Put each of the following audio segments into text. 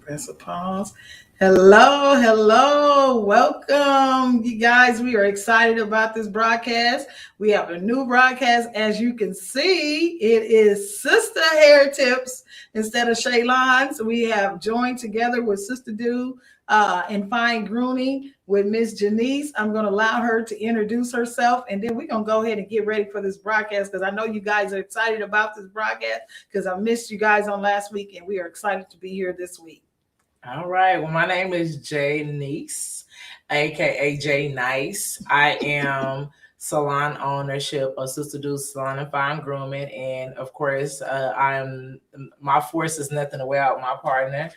Press a pause. Hello. Welcome, you guys. We are excited about this broadcast. We have a new broadcast. As you can see, it is Sister Hair Tips instead of Shaylon. So we have joined together with Sister Do and Fine Grooming with Miss Janice. I'm going to allow her to introduce herself, and then we're going to go ahead and get ready for this broadcast because I know you guys are excited about this broadcast because I missed you guys on last week, and we are excited to be here this week. All right. Well, my name is Janice, aka J Nice. I am salon ownership of Sister Do's Salon and Fine Grooming, and of course, my force is nothing to wear out my partner,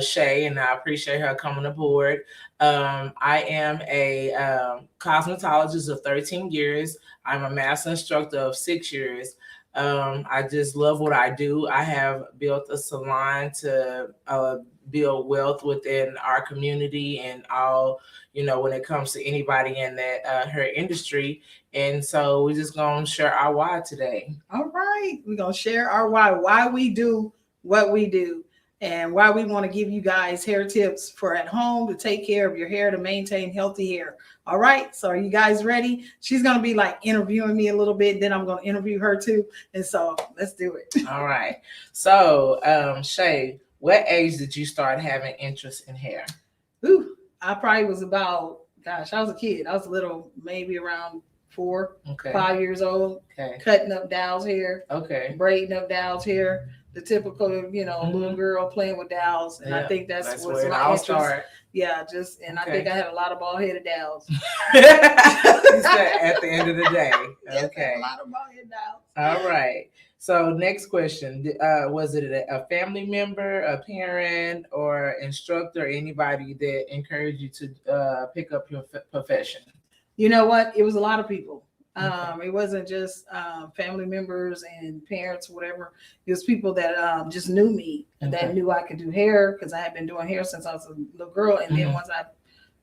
Shay, and I appreciate her coming aboard. I am a cosmetologist of 13 years. I'm a master instructor of 6 years. I just love what I do. I have built a salon to build wealth within our community and all, when it comes to anybody in that her industry. And so we're just going to share our why today. All right. We're going to share our why we do what we do, and why we want to give you guys hair tips for at home to take care of your hair, to maintain healthy hair. All right. So are you guys ready? She's going to be like interviewing me a little bit. Then I'm going to interview her too. And so let's do it. All right. So, Shay, what age did you start having interest in hair? I probably was about, I was a kid. I was little, maybe around 4, 5 years old. Okay. Cutting up Dow's hair. Okay. Braiding up Dow's hair. The typical, little girl playing with dowels. And I think that's what's where my it all interest. started. Yeah, I think I had a lot of bald-headed dowels. At the end of the day. Okay. A lot of bald-headed dowels. All right. So next question. Was it a family member, a parent, or instructor, or anybody that encouraged you to pick up your profession? You know what? It was a lot of people. It wasn't just family members and parents, whatever. It was people that just knew me, that knew I could do hair, because I had been doing hair since I was a little girl. And then once I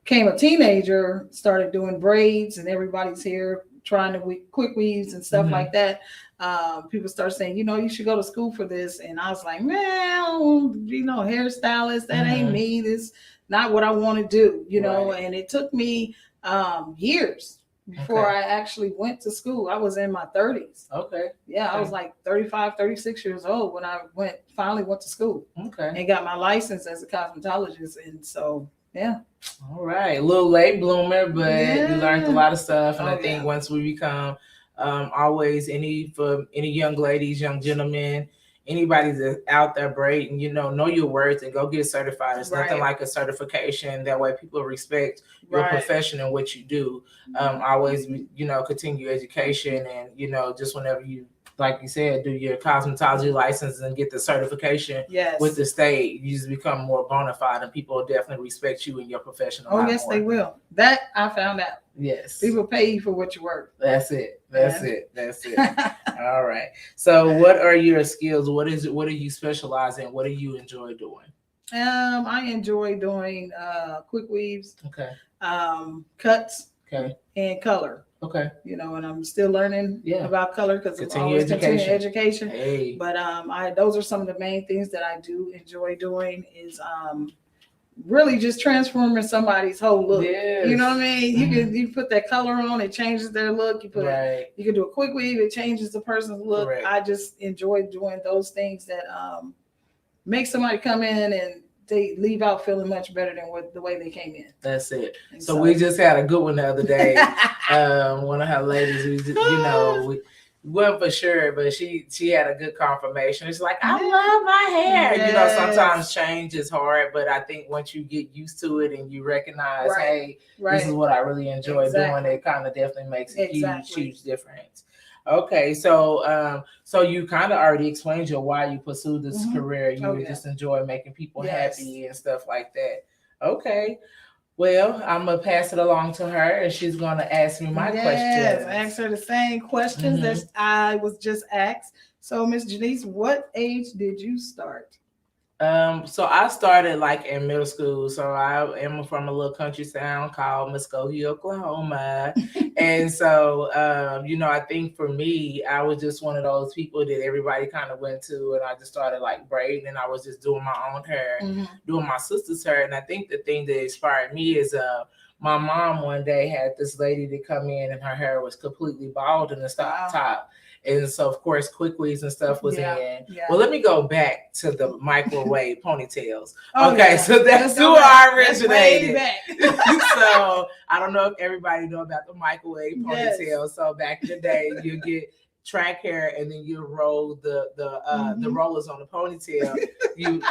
became a teenager, started doing braids and everybody's hair, trying to quick weaves and stuff like that. People start saying, you should go to school for this. And I was like, man, hairstylist, that ain't me. This not what I want to do, and it took me years before I actually went to school. I was in my 30s. Okay. Yeah, I was like 35, 36 years old when I finally went to school. Okay. And got my license as a cosmetologist. And so, yeah. All right. A little late bloomer, but you learned a lot of stuff. And I think once we become always for any young ladies, young gentlemen, anybody that's out there braiding, know your worth and go get certified. It's nothing like a certification. That way people respect your profession and what you do. Always, continue education, and, just whenever you, like you said, do your cosmetology license and get the certification with the state, you just become more bona fide, and people will definitely respect you in your profession. Yes, they will. That I found out. Yes. People pay you for what you're worth. That's it. All right. So what are your skills? What do you specialize in? What do you enjoy doing? I enjoy doing quick weaves. Okay. Cuts. Okay. And color. Okay. And I'm still learning about color because I'm always continuing education. Hey. But those are some of the main things that I do enjoy doing is really just transforming somebody's whole look. Yes. You know what I mean? You put that color on, it changes their look. You can do a quick weave, it changes the person's look. Right. I just enjoy doing those things that make somebody come in and they leave out feeling much better than the way they came in. That's it. So we just had a good one the other day. One of her ladies, we just, we wasn't for sure, but she had a good confirmation. It's like, I love my hair. Yes. Sometimes change is hard, but I think once you get used to it and you recognize, hey, this is what I really enjoy doing, it kind of definitely makes a huge difference. Okay, so you kind of already explained why you pursued this career. You just enjoy making people happy and stuff like that. Okay. Well, I'm going to pass it along to her, and she's going to ask me my questions. Ask her the same questions that I was just asked. So, Miss Janice, what age did you start? So I started like in middle school. So I am from a little country town called Muskogee, Oklahoma. And so, I think for me, I was just one of those people that everybody kind of went to, and I just started like braiding, and I was just doing my own hair, doing my sister's hair. And I think the thing that inspired me is my mom one day had this lady to come in, and her hair was completely bald in the top. And so, of course, quick weaves and stuff was in. Yeah. Well, let me go back to the microwave ponytails. Okay, so that's who I originated. So I don't know if everybody know about the microwave ponytail. So back in the day, you get track hair, and then you roll the rollers on the ponytail. You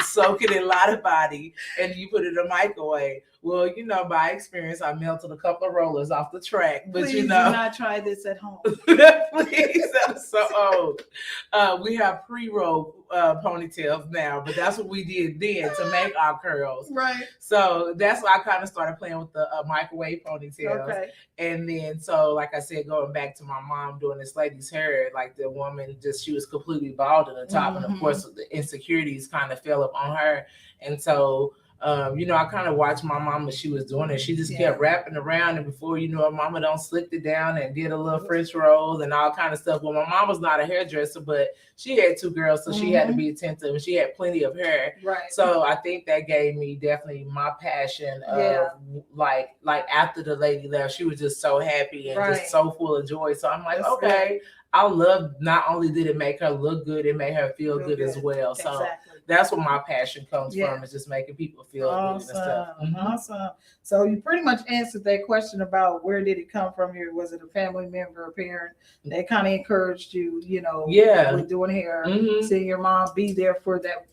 soak it in lottie body, and you put it in the microwave. Well, by experience, I melted a couple of rollers off the track. But Please do not try this at home. Please, that's so old. We have pre-roll ponytails now, but that's what we did then to make our curls. Right. So that's why I kind of started playing with the microwave ponytails. Okay. And then, so like I said, going back to my mom doing this lady's hair, like the woman she was completely bald at the top, and of course the insecurities kind of fell up on her, and so. I kind of watched my mama. She was doing it. She just kept wrapping around, and before you know it, mama done slicked it down and did a little French rolls and all kind of stuff. Well, my mom was not a hairdresser, but she had two girls, so she had to be attentive, and she had plenty of hair. Right. So I think that gave me definitely my passion of like after the lady left, she was just so happy and just so full of joy. So I'm like, that's okay. Right. I love, not only did it make her look good, it made her feel good as well. So that's what my passion comes from, is just making people feel good and stuff. Awesome. So you pretty much answered that question about where did it come from here? Was it a family member, a parent that kind of encouraged you, with doing hair, seeing your mom be there for that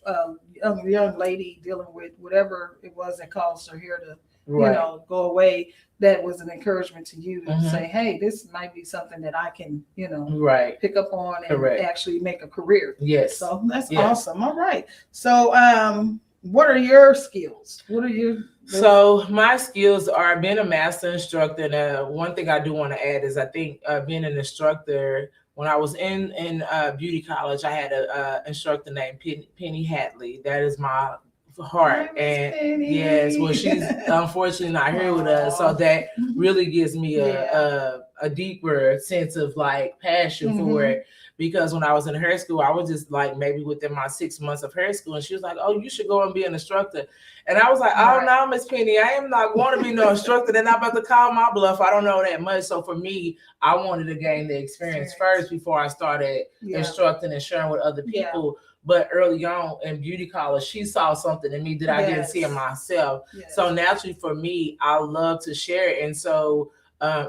young lady dealing with whatever it was that caused her hair to, go away? That was an encouragement to you to say, hey, this might be something that I can, pick up on and actually make a career. Yes. So that's awesome. All right. So what are your skills? What are your... So my skills are being a master instructor. And one thing I do want to add is I think being an instructor, when I was in beauty college, I had an instructor named Penny Hatley. That is my heart. And yes, well, she's unfortunately not here with us, so that really gives me a deeper sense of like passion for it, because when I was in hair school, I was just like maybe within my 6 months of hair school, and she was like, oh, you should go and be an instructor. And I was like, oh no, Miss Penny, I am not going to be no instructor. They're not about to call my bluff. I don't know that much. So for me, I wanted to gain the experience first before I started instructing and sharing with other people. But early on in beauty college, she saw something in me that I didn't see in myself. So naturally for me, I love to share it. And so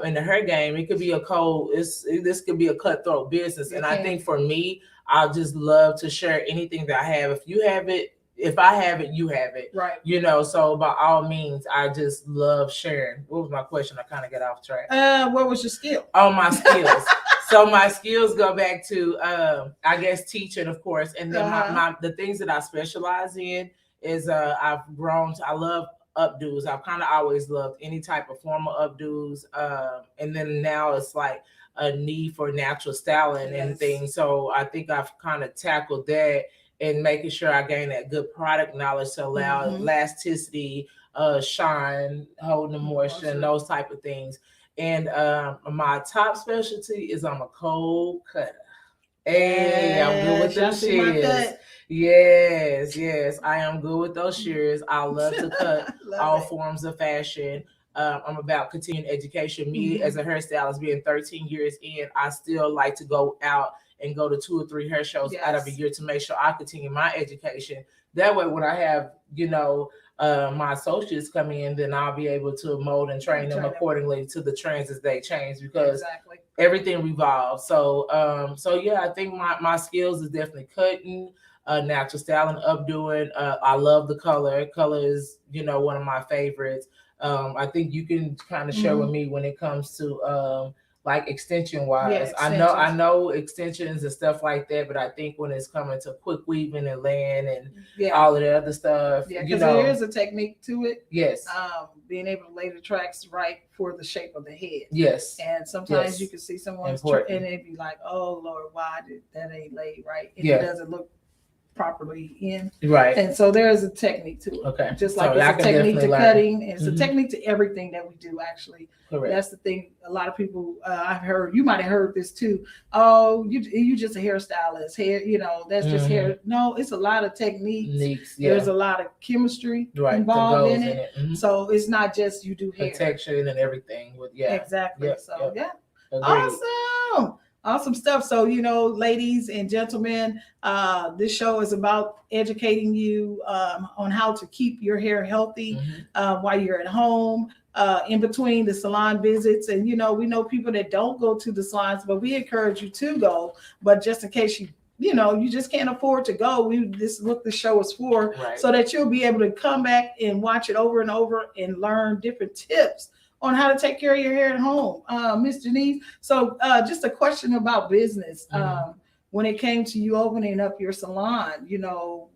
in the hair game, it could be this could be a cutthroat business. And I think for me, I just love to share anything that I have. If you have it, if I have it, you have it. Right. So by all means, I just love sharing. What was my question? I kind of got off track. What was your skill? Oh, my skills. So my skills go back to, I guess, teaching, of course. And then the things that I specialize in is I've grown I love updos. I've kind of always loved any type of formal updos. And then now it's like a need for natural styling and things. So I think I've kind of tackled that and making sure I gain that good product knowledge to allow elasticity, shine, holding the moisture, and those type of things. And my top specialty is I'm a cold cutter. Hey, I'm good with those shears. Yes, I am good with those shears. I love to cut all forms of fashion. I'm about continuing education. Me as a hairstylist, being 13 years in, I still like to go out and go to 2 or 3 hair shows out of a year to make sure I continue my education. That way, when I have, my associates come in, then I'll be able to mold and train them accordingly to the trends as they change, because everything revolves. So, I think my skills is definitely cutting, natural styling, updoing. I love the color. Color is, one of my favorites. I think you can kind of share with me when it comes to like extension wise. I know extensions and stuff like that, but I think when it's coming to quick weaving and laying and all of the other stuff, because there is a technique to it. Yes. Being able to lay the tracks right for the shape of the head. Yes. And sometimes you can see someone's and they'd be like, oh Lord, why did that ain't laid right? And it doesn't look properly in. Right. And so there is a technique to it. Okay. Just like So I it's a can technique to definitely learn. cutting, and it's Mhm. a technique to everything that we do, actually. Correct. That's the thing. A lot of people, I've heard, you might have heard this too. Oh, you just a hairstylist. Hair, that's just hair. No, it's a lot of techniques. Yeah. There's a lot of chemistry Right. involved in That goes it. Mhm. So it's not just you do hair. Protection and everything. Exactly. Yep, So yep. yeah. Agreed. Awesome stuff. So, ladies and gentlemen, this show is about educating you on how to keep your hair healthy while you're at home, in between the salon visits. And, we know people that don't go to the salons, but we encourage you to go. But just in case you just can't afford to go, this is what the show is for, Right. so that you'll be able to come back and watch it over and over and learn different tips on how to take care of your hair at home, Miss Janice. So just a question about business. When it came to you opening up your salon,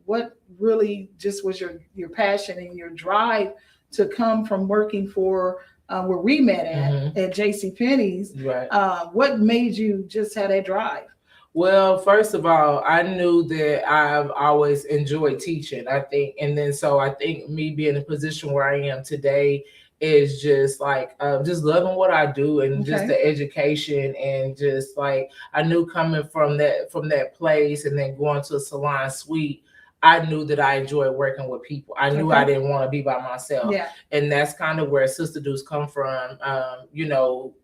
what really just was your passion and your drive to come from working for where we met at JCPenney's? Right. What made you just have that drive? Well, first of all, I knew that I've always enjoyed teaching, I think. And then so I think me being in the position where I am today is just like just loving what I do, and just the education, and just like I knew coming from that place and then going to a salon suite, I knew that I enjoyed working with people. I knew I didn't want to be by myself. Yeah. And that's kind of where Sister Dudes come from.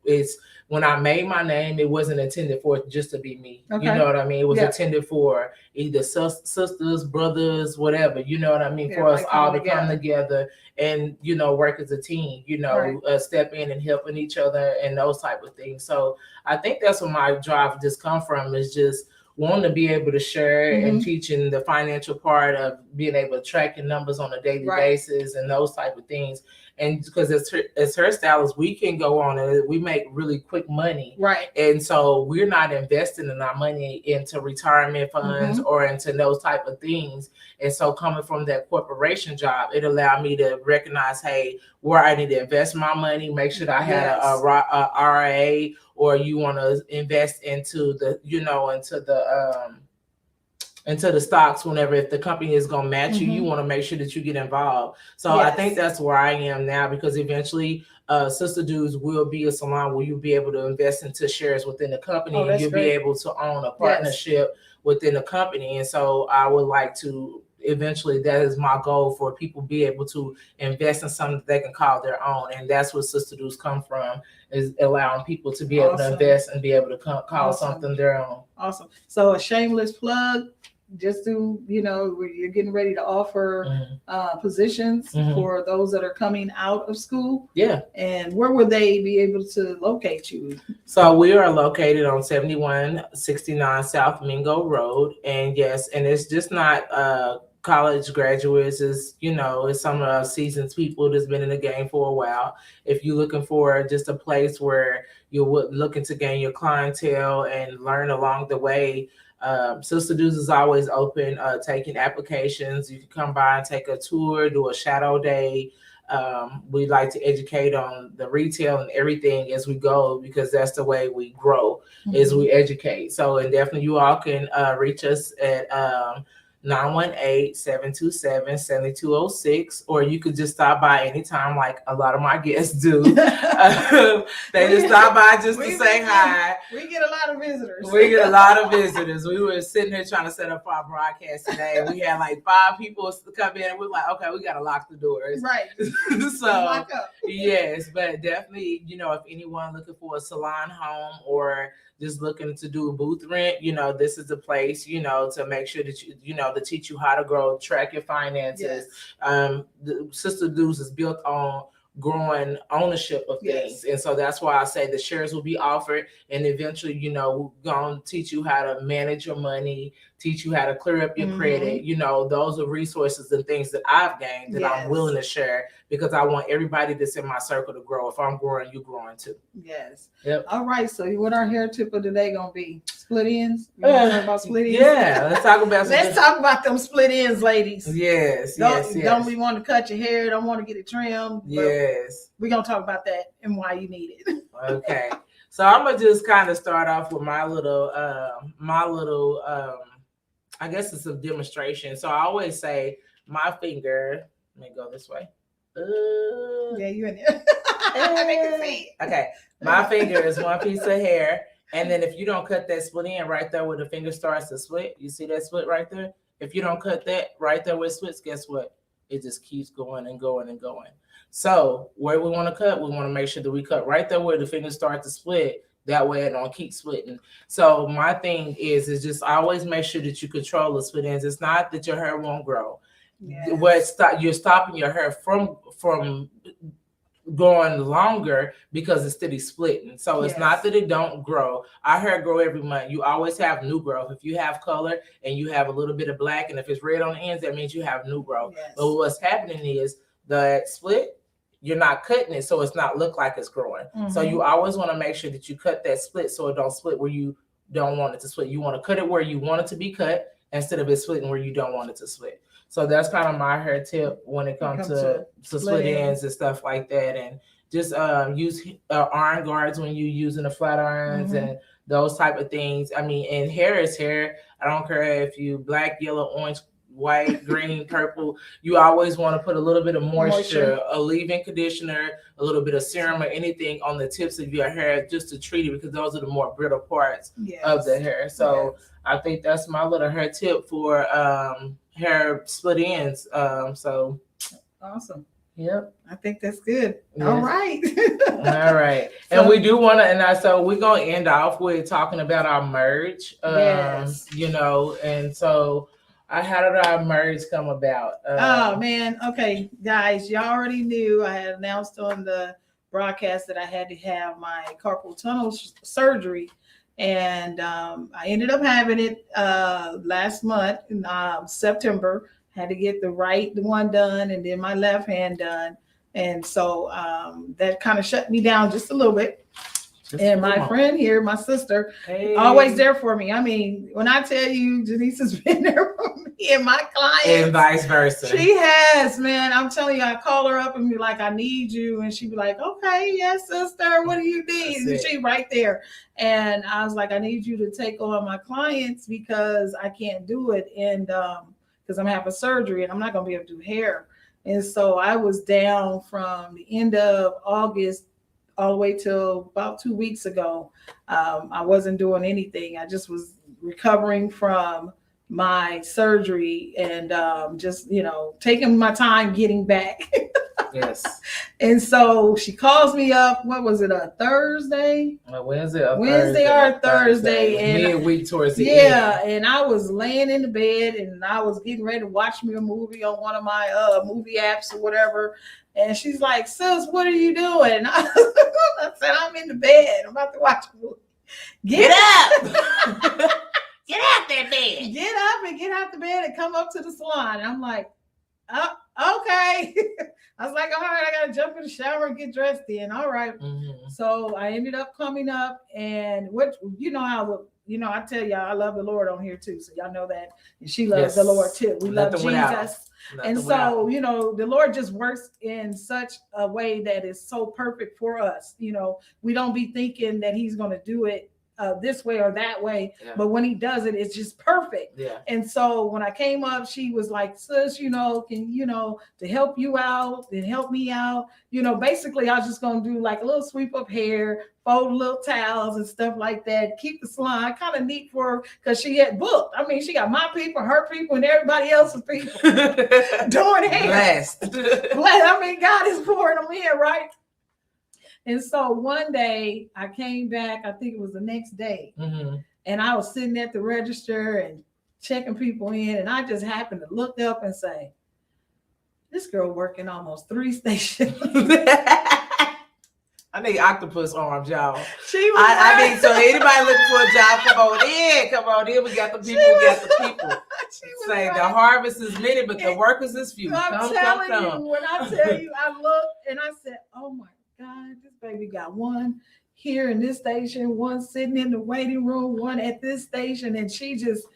It's when I made my name, it wasn't intended for it just to be me. You know what I mean? It was intended for either sisters, brothers, whatever. You know what I mean? For us all to come together and, work as a team, step in and helping each other and those type of things. So I think that's where my drive just come from, is just wanting to be able to share and teaching the financial part of being able to track your numbers on a daily basis and those type of things. And because as hairstylists, we can go on and we make really quick money. Right. And so we're not investing in our money into retirement funds or into those type of things. And so coming from that corporation job, it allowed me to recognize, hey, where I need to invest my money, make sure that I had a RIA, or you want to invest into the, into the stocks whenever, if the company is going to match you, you want to make sure that you get involved. So I think that's where I am now, because eventually Sister Dudes will be a salon where you'll be able to invest into shares within the company, and you'll be able to own a partnership within the company. And so I would like to eventually, that is my goal, for people to be able to invest in something that they can call their own. And that's what Sister Dudes come from, is allowing people to be able to invest and be able to call something their own. Awesome. So a shameless plug, just to, you're getting ready to offer positions for those that are coming out of school. Yeah. And where would they be able to locate you? So we are located on 7169 South Mingo Road. And yes, and it's just not college graduates, is it's some seasoned people that's been in the game for a while. If you're looking for just a place where you're looking to gain your clientele and learn along the way, Sister Dudes is always open, taking applications. You can come by and take a tour, do a shadow day. We like to educate on the retail and everything as we go, because that's the way we grow, is we educate. So, and definitely you all can reach us at 918-727-7206, or you could just stop by anytime, like a lot of my guests do. They just stop by just to say hi. We get a lot of visitors. We were sitting here trying to set up our broadcast today. We had like 5 people come in, and we're like, okay, we got to lock the doors. Right. So, lock up. Yes, but definitely, if anyone looking for a salon home or just looking to do a booth rent, this is the place, to make sure that to teach you how to grow, track your finances. Yes. The Sister Dudes is built on growing ownership of things. And so that's why I say the shares will be offered, and eventually, we're going to teach you how to manage your money, teach you how to clear up your credit. Those are resources and things that I've gained that I'm willing to share, because I want everybody that's in my circle to grow. If I'm growing, you're growing too. Yes. Yep. All right. So what our hair tip of today going to be? Split ends? You want to talk about split ends? Yeah. Let's talk about talk about them split ends, ladies. Yes. Don't we want to cut your hair? Don't want to get it trimmed? Yes. We're going to talk about that and why you need it. Okay. So I'm going to just kind of start off with my little I guess it's a demonstration. So I always say my finger. Let me go this way. Yeah, you in there. They can see. Okay, my finger is one piece of hair, and then if you don't cut that split in right there where the finger starts to split, you see that split right there? If you don't cut that right there where it splits, guess what? It just keeps going and going and going. So where we want to cut, we want to make sure that we cut right there where the fingers start to split. That way it don't keep splitting. So my thing is just always make sure that you control the split ends. It's not that your hair won't grow. Yes. Where you're stopping your hair from going longer because it's steady splitting. So it's not that it don't grow. Our hair grow every month. You always have new growth. If you have color and you have a little bit of black, and if it's red on the ends, that means you have new growth. Yes. But what's happening is the split, you're not cutting it so it's not look like it's growing. Mm-hmm. So you always want to make sure that you cut that split so it don't split where you don't want it to split. You want to cut it where you want it to be cut instead of it splitting where you don't want it to split. So that's kind of my hair tip when it comes to split ends and stuff like that. And just use iron guards when you're using the flat irons and those type of things. I mean, and hair is hair. I don't care if you black, yellow, orange, white, green, purple. You always want to put a little bit of moisture, a leave-in conditioner, a little bit of serum or anything on the tips of your hair just to treat it, because those are the more brittle parts of the hair. So I think that's my little hair tip for hair split ends. So awesome. Yep. I think that's good. Yes. All right. All right. So, and we do want to, so we're going to end off with talking about our merge, you know, and so how did our merge come about? Oh man. Okay, guys, y'all already knew I had announced on the broadcast that I had to have my carpal tunnel surgery. And I ended up having it last month in September. Had to get the one done and then my left hand done. And so that kind of shut me down just a little bit. And my friend here, my sister, always there for me. I mean, when I tell you, Janice has been there for me and my clients. And vice versa. She has, man. I'm telling you, I call her up and be like, I need you. And she'd be like, okay, yes, sister, what do you need? And she right there. And I was like, I need you to take on my clients because I can't do it. And because I'm having surgery and I'm not going to be able to do hair. And so I was down from the end of August all the way till about 2 weeks ago. I wasn't doing anything. I just was recovering from my surgery and just, you know, taking my time getting back. Yes. And so she calls me up. What was it? A Thursday? Wednesday or Thursday. And midweek towards the end. Yeah. And I was laying in the bed and I was getting ready to watch me a movie on one of my movie apps or whatever. And she's like, sis, what are you doing? And I said, I'm in the bed. I'm about to watch a movie. Get up. Get out that bed. Get up and get out the bed and come up to the salon. And I'm like, okay. I was like, all right, I got to jump in the shower and get dressed in. All right. Mm-hmm. So I ended up coming up and I tell y'all, I love the Lord on here too. So y'all know that. And she loves the Lord too. We love Jesus. And so, you know, the Lord just works in such a way that is so perfect for us. You know, we don't be thinking that he's going to do it this way or that way. Yeah. But when he does it, it's just perfect. Yeah. And so when I came up, she was like, sis, you know, to help you out and help me out, you know, basically I was just going to do like a little sweep of hair, fold little towels and stuff like that. Keep the salon kind of neat for her because she had booked. I mean, she got my people, her people, and everybody else's people doing hair. Blessed. I mean, God is pouring them in, right? And so one day I came back, I think it was the next day, and I was sitting at the register and checking people in, and I just happened to look up and say, this girl working almost 3 stations. I need octopus arms, y'all. She was I mean, so anybody looking for a job, come on in. We got the people, Say the harvest is many, but the workers is few. I'm telling you, when I tell you, I looked and I said, oh my God, this baby got one here in this station, one sitting in the waiting room, one at this station, and she just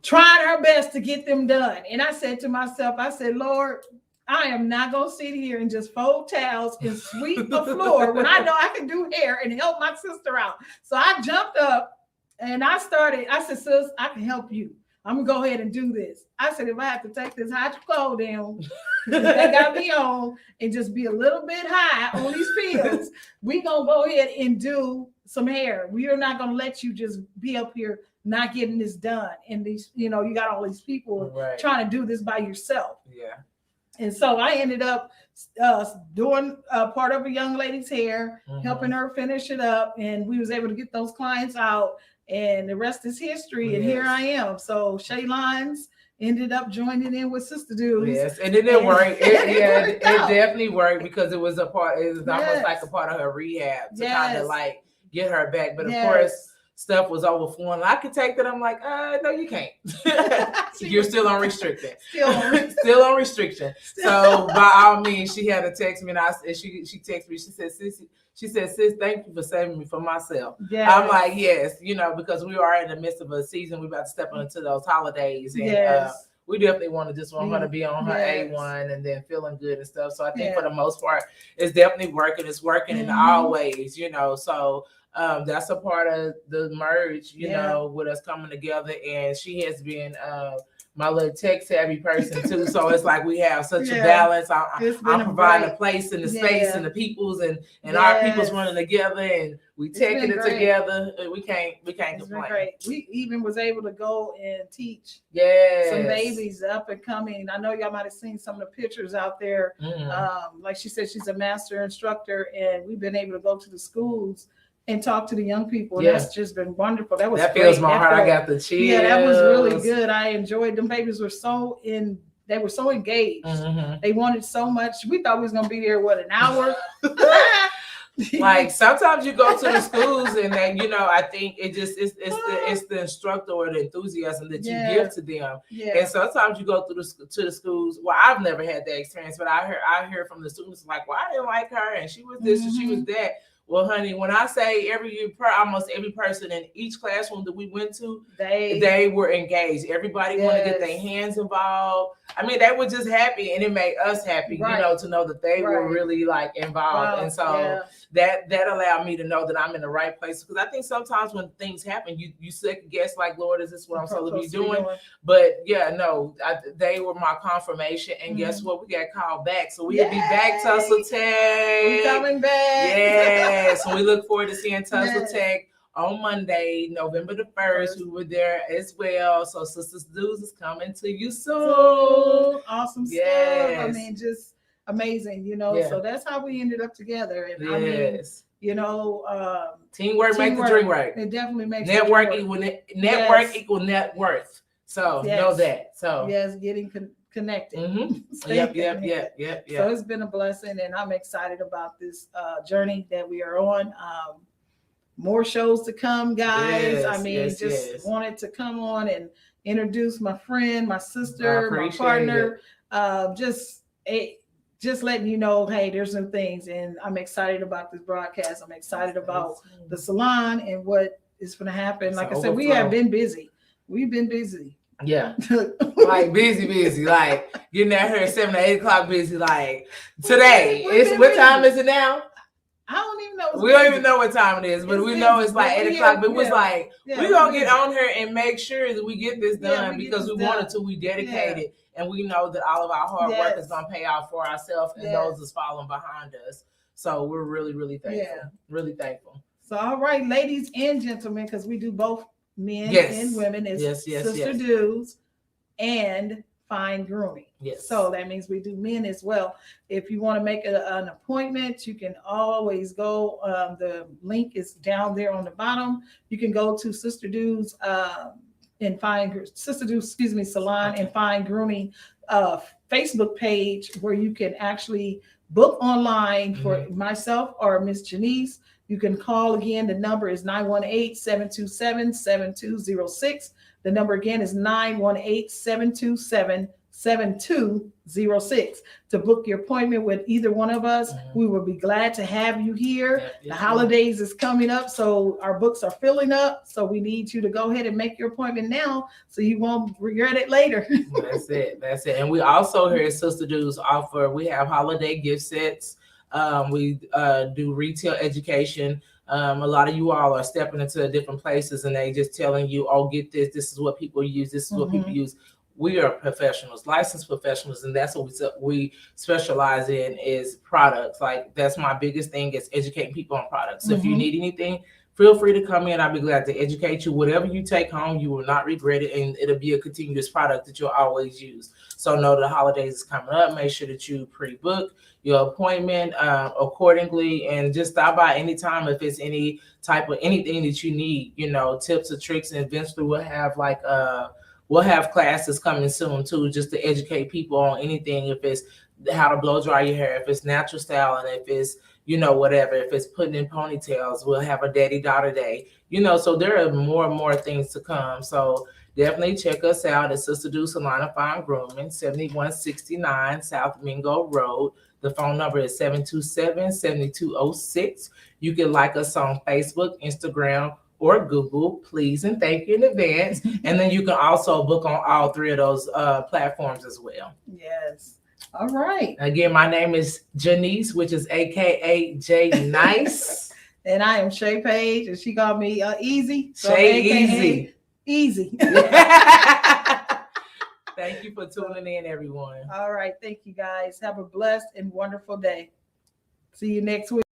tried her best to get them done. And I said to myself, I said, Lord, I am not going to sit here and just fold towels and sweep the floor when I know I can do hair and help my sister out. So I jumped up and I said, sis, I can help you. I'm gonna go ahead and do this. I said, if I have to take this hydrocodone they got me on and just be a little bit high on these pills, we gonna go ahead and do some hair. We are not gonna let you just be up here not getting this done. And these, you know, you got all these people trying to do this by yourself. Yeah. And so I ended up doing part of a young lady's hair, helping her finish it up, and we was able to get those clients out. And the rest is history. And here I am. So Shay Lines ended up joining in with Sister Dudes. Yes, and it worked. It definitely worked because it was almost like a part of her rehab to kind of like get her back. But of course, stuff was overflowing. I could take that. I'm like, no, you can't. You're still on restriction. Still on restriction. So by all means, she had to text me, and she texted me. She said, sis, thank you for saving me from myself. Yes. I'm like, yes, you know, because we are in the midst of a season. We're about to step into those holidays. And we definitely want her to be on her A1 and then feeling good and stuff. So I think for the most part, it's definitely working. It's working in all ways, you know. So that's a part of the merge, you know, with us coming together. And she has been my little tech savvy person too. So it's like we have such a balance. I'm providing a place and the space and the peoples and our people's running together, and we taking it together. We can't complain. Great. We even was able to go and teach some babies up and coming. I know y'all might have seen some of the pictures out there. Like she said, she's a master instructor, and we've been able to go to the schools and talk to the young people. And that's just been wonderful. That fills my heart. I got the chills. Yeah, that was really good. I enjoyed them. Babies were so engaged. They wanted so much. We thought we was gonna be there an hour. Like sometimes you go to the schools and then, you know, I think it's the instructor or the enthusiasm that you give to them. And sometimes you go to the schools. Well, I've never had that experience, but I hear from the students like, well, I didn't like her and she was this and she was that. Well, honey, when I say almost every person in each classroom that we went to, they were engaged. Everybody wanted to get their hands involved. I mean, they were just happy, and it made us happy, you know, to know that they were really like involved. And so that allowed me to know that I'm in the right place. Because I think sometimes when things happen, you second guess, like, Lord, is this what I'm supposed to be doing? But they were my confirmation. And guess what? We got called back, so we'll be back, Tussle Tech. We're coming back. So we look forward to seeing Tussle Tech on Monday, November the 1st. We were there as well. So Sisters Dudes is coming to you soon. Awesome stuff. I mean, just amazing, you know. So that's how we ended up together. And I mean, you know, teamwork makes the dream work. It definitely makes network equal net worth. So know that. So getting connected. Yep. So it's been a blessing, and I'm excited about this journey that we are on. More shows to come, guys. Wanted to come on and introduce my friend, my sister, my partner. Just letting you know, hey, there's some things, and I'm excited about this broadcast. I'm excited about the salon and what is going to happen. Like I said, we have been busy. We've been busy. Yeah, like busy, like getting out here at 7 to 8 o'clock busy. Like today, what time is it now? I don't even know. We don't even know what time it is, but we know it's like 8 o'clock. But it was like, we're going to get on here and make sure that we get this done because we wanted to. We dedicated, and we know that all of our hard work is going to pay off for ourselves and those that's following behind us. So we're really, really thankful. Really thankful. So, all right, ladies and gentlemen, because we do both men and women, is Sister Dudes and Fine Grooming. So that means we do men as well. If you want to make an appointment, you can always go. The link is down there on the bottom. You can go to Sister Dudes and Sister Dudes, Salon and Fine Grooming Facebook page, where you can actually book online for myself or Miss Janice. You can call again. The number is 918-727-7206. The number again is 918-727-7206. To book your appointment with either one of us, we will be glad to have you here. The holidays is coming up, so our books are filling up. So we need you to go ahead and make your appointment now so you won't regret it later. That's it. And we also here at Sister Dudes we have holiday gift sets. We do retail education. A lot of you all are stepping into different places and they just telling you, oh, get this. This is what people use. This is what people use. We are professionals, licensed professionals, and that's what we specialize in is products. Like that's my biggest thing is educating people on products. So if you need anything, feel free to come in. I'll be glad to educate you. Whatever you take home, you will not regret it, and it'll be a continuous product that you'll always use. So know the holidays is coming up. Make sure that you pre-book your appointment accordingly, and just stop by anytime if it's any type of anything that you need. You know, tips or tricks, and eventually we'll have like we'll have classes coming soon too, just to educate people on anything. If it's how to blow dry your hair, if it's natural style, and if it's whatever, if it's putting in ponytails, we'll have a daddy-daughter day. So there are more and more things to come. So definitely check us out at Sister Do Salon and Fine Grooming, 7169 South Mingo Road. The phone number is 727-7206. You can like us on Facebook, Instagram, or Google, please and thank you in advance. And then you can also book on all three of those platforms as well. Yes. All right. Again, my name is Janice, which is AKA J Nice. And I am Shay Page, and she called me Easy. So Shay AKA Easy. Thank you for tuning in, everyone. All right. Thank you, guys. Have a blessed and wonderful day. See you next week.